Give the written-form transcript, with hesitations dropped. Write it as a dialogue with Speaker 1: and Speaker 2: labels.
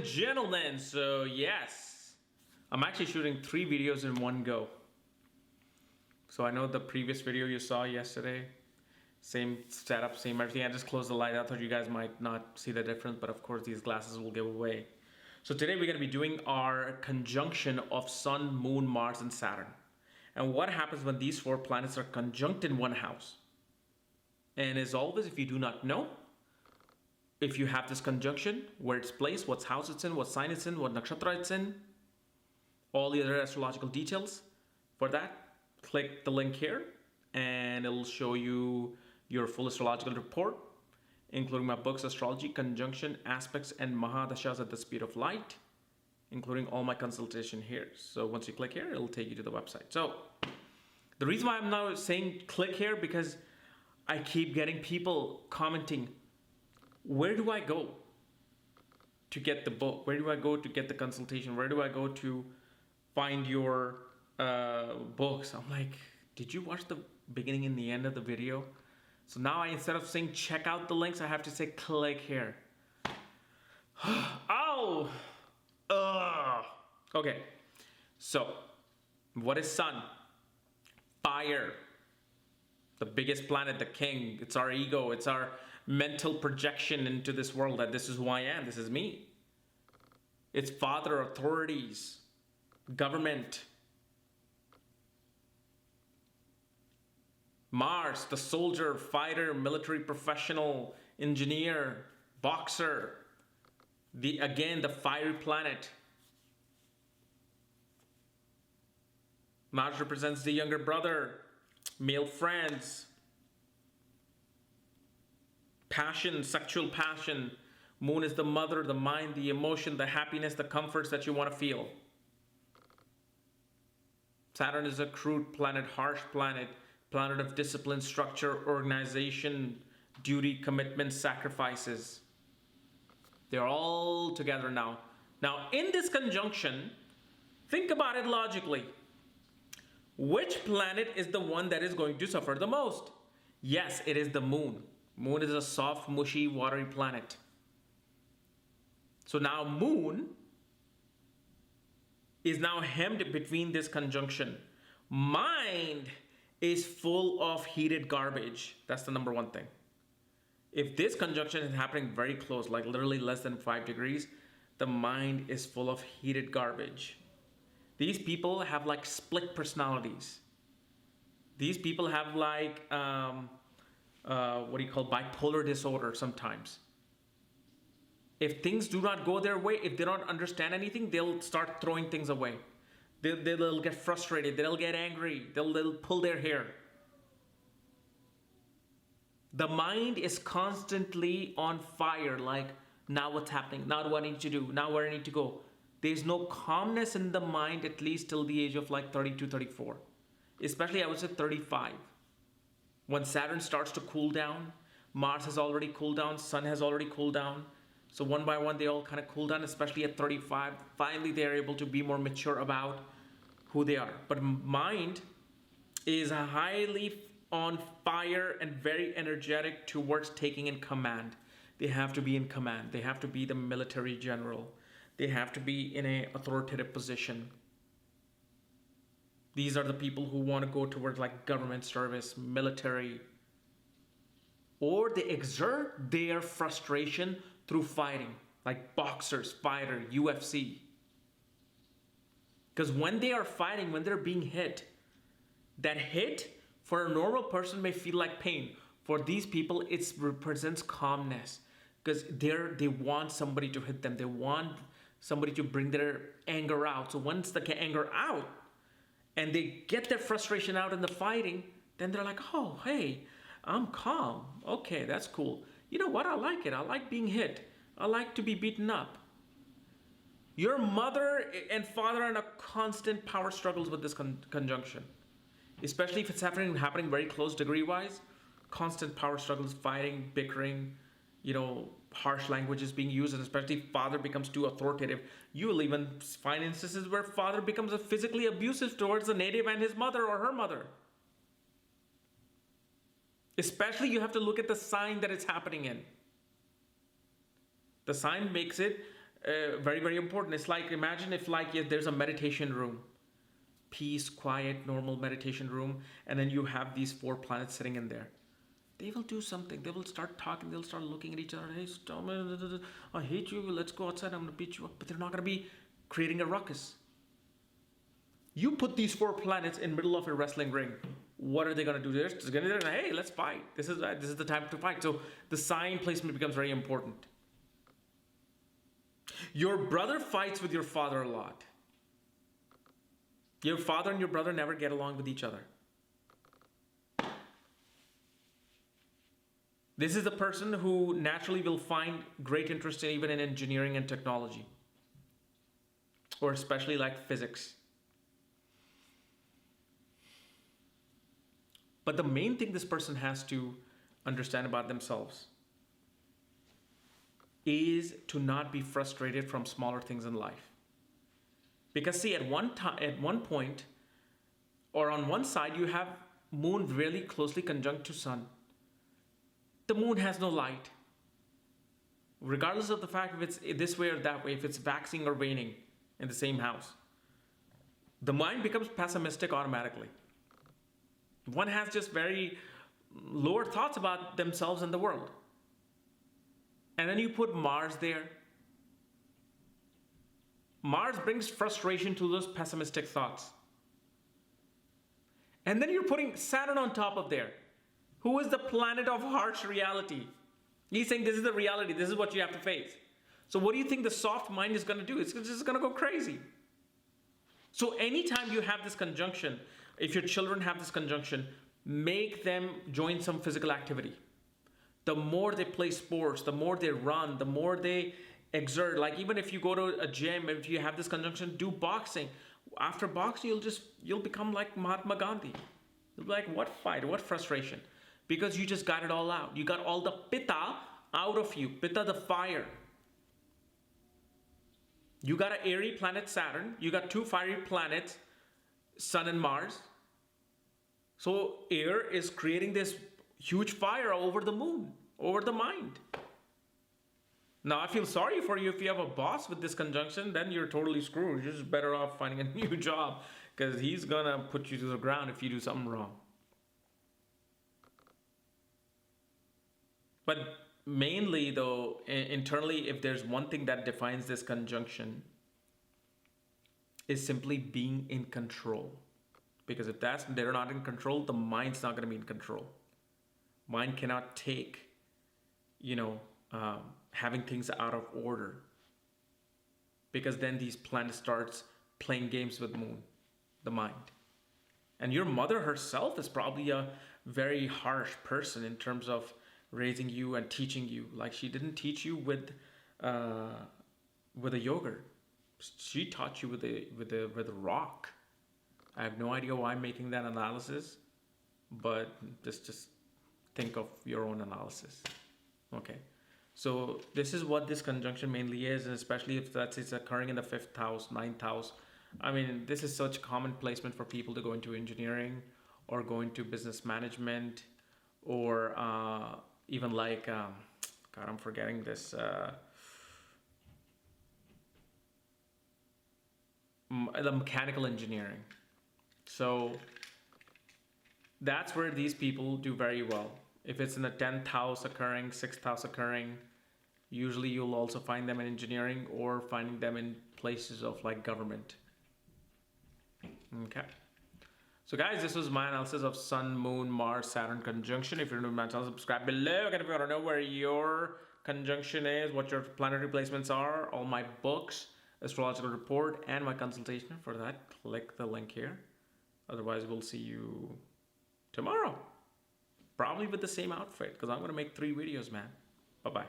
Speaker 1: and gentlemen, so yes, I'm actually shooting 3 videos in one go. So I know the previous video you saw yesterday, same setup, same everything. I just closed the light. I thought you guys might not see the difference, but of course these glasses will give away. So today we're going to be doing our conjunction of Sun, Moon, Mars, and Saturn. And what happens when these 4 planets are conjunct in one house. And as always, if you do not know, if you have this conjunction, where it's placed, what house it's in, what sign it's in, what nakshatra it's in, all the other astrological details, for that, click the link here and it'll show you your full astrological report, including my books, Astrology, Conjunction, Aspects, and Mahadashas at the Speed of Light, including all my consultation here. So once you click here, it'll take you to the website. So the reason why I'm now saying click here, because I keep getting people commenting, where do I go to get the book? Where do I go to get the consultation? Where do I go to find your books? I'm like, did you watch the beginning and the end of the video? So now instead of saying check out the links, I have to say click here. Oh! Okay, so what is Sun? Fire. The biggest planet, the king. It's our ego. It's our mental projection into this world that this is who I am. This is me. It's father, authorities, government. Mars, the soldier, fighter, military professional, engineer, boxer. Again, the fiery planet. Mars represents the younger brother, male friends, passion, sexual passion. Moon is the mother, the mind, the emotion, the happiness, the comforts that you want to feel. Saturn is a crude planet, harsh planet, planet of discipline, structure, organization, duty, commitment, sacrifices. They're all together now. Now, in this conjunction, think about it logically. Which planet is the one that is going to suffer the most? Yes, it is the moon. Moon is a soft, mushy, watery planet. So now moon is now hemmed between this conjunction. Mind is full of heated garbage. That's the number one thing. If this conjunction is happening very close, like literally less than 5 degrees, the mind is full of heated garbage. These people have like split personalities. These people have like, what do you call, bipolar disorder sometimes. If things do not go their way, if they don't understand anything, they'll start throwing things away. They'll get frustrated, they'll get angry, they'll pull their hair. The mind is constantly on fire, like, now what's happening? Now what I need to do? Now where I need to go? There's no calmness in the mind, at least till the age of like 32, 34. Especially I would say 35. When Saturn starts to cool down, Mars has already cooled down, Sun has already cooled down. So one by one, they all kind of cool down, especially at 35. Finally, they're able to be more mature about who they are. But mind is highly on fire and very energetic towards taking in command. They have to be in command. They have to be the military general. They have to be in an authoritative position. These are the people who want to go towards like government service, military, or they exert their frustration through fighting, like boxers, fighter, UFC. Because when they are fighting, when they're being hit, that hit for a normal person may feel like pain. For these people, it represents calmness, because they want somebody to hit them. They want somebody to bring their anger out. So once the anger out and they get their frustration out in the fighting, then they're like, oh, hey, I'm calm. Okay, that's cool. You know what? I like it. I like being hit. I like to be beaten up. Your mother and father are in a constant power struggles with this conjunction. Especially if it's happening very close degree-wise. Constant power struggles, fighting, bickering, harsh languages being used, and especially if father becomes too authoritative. You will even find instances where father becomes physically abusive towards the native and his mother or her mother. Especially you have to look at the sign that it's happening in. The sign makes it Very, very important. It's like, imagine if like if there's a meditation room, peace, quiet, normal meditation room, and then you have these 4 planets sitting in there. They will do something. They will start talking. They'll start looking at each other. Hey, stop! I hate you. Let's go outside. I'm gonna beat you up. But they're not gonna be creating a ruckus. You put these 4 planets in middle of a wrestling ring. What are they gonna do? They're just gonna hey, let's fight. This is the time to fight. So the sign placement becomes very important. Your brother fights with your father a lot. Your father and your brother never get along with each other. This is the person who naturally will find great interest even in engineering and technology, or especially like physics. But the main thing this person has to understand about themselves is to not be frustrated from smaller things in life. Because see, at one point, or on one side, you have moon really closely conjunct to sun. The moon has no light. Regardless of the fact if it's this way or that way, if it's waxing or waning in the same house, the mind becomes pessimistic automatically. One has just very lower thoughts about themselves and the world. And then you put Mars there. Mars brings frustration to those pessimistic thoughts. And then you're putting Saturn on top of there, who is the planet of harsh reality. He's saying this is the reality, this is what you have to face. So what do you think the soft mind is going to do? It's just going to go crazy. So anytime you have this conjunction, if your children have this conjunction, make them join some physical activity. The more they play sports, the more they run, the more they exert. Like even if you go to a gym, if you have this conjunction, do boxing. After boxing, you'll become like Mahatma Gandhi. You'll be like, what fight, what frustration? Because you just got it all out. You got all the pitta out of you. Pitta, the fire. You got an airy planet, Saturn. You got 2 fiery planets, Sun and Mars. So air is creating this huge fire over the moon, over the mind. Now I feel sorry for you if you have a boss with this conjunction, then you're totally screwed. You're just better off finding a new job because he's gonna put you to the ground if you do something wrong. But mainly though, internally, if there's one thing that defines this conjunction, is simply being in control. Because if they're not in control, the mind's not going to be in control. Mind cannot take, having things out of order. Because then these planets starts playing games with moon, the mind. And your mother herself is probably a very harsh person in terms of raising you and teaching you. Like she didn't teach you with a yogurt. She taught you with a rock. I have no idea why I'm making that analysis, but just think of your own analysis. Okay, so this is what this conjunction mainly is, and especially if it's occurring in the 5th house, 9th house. I mean, this is such common placement for people to go into engineering or go into business management, or even like, God, I'm forgetting this. The mechanical engineering. So that's where these people do very well. If it's in the 10th house occurring, 6th house occurring, usually you'll also find them in engineering or finding them in places of like government. Okay. So guys, this was my analysis of Sun, Moon, Mars, Saturn conjunction. If you're new to my channel, subscribe below. Again, if you want to know where your conjunction is, what your planetary placements are, all my books, astrological report, and my consultation. For that, click the link here. Otherwise, we'll see you tomorrow. Probably with the same outfit, because I'm going to make 3 videos, man. Bye-bye.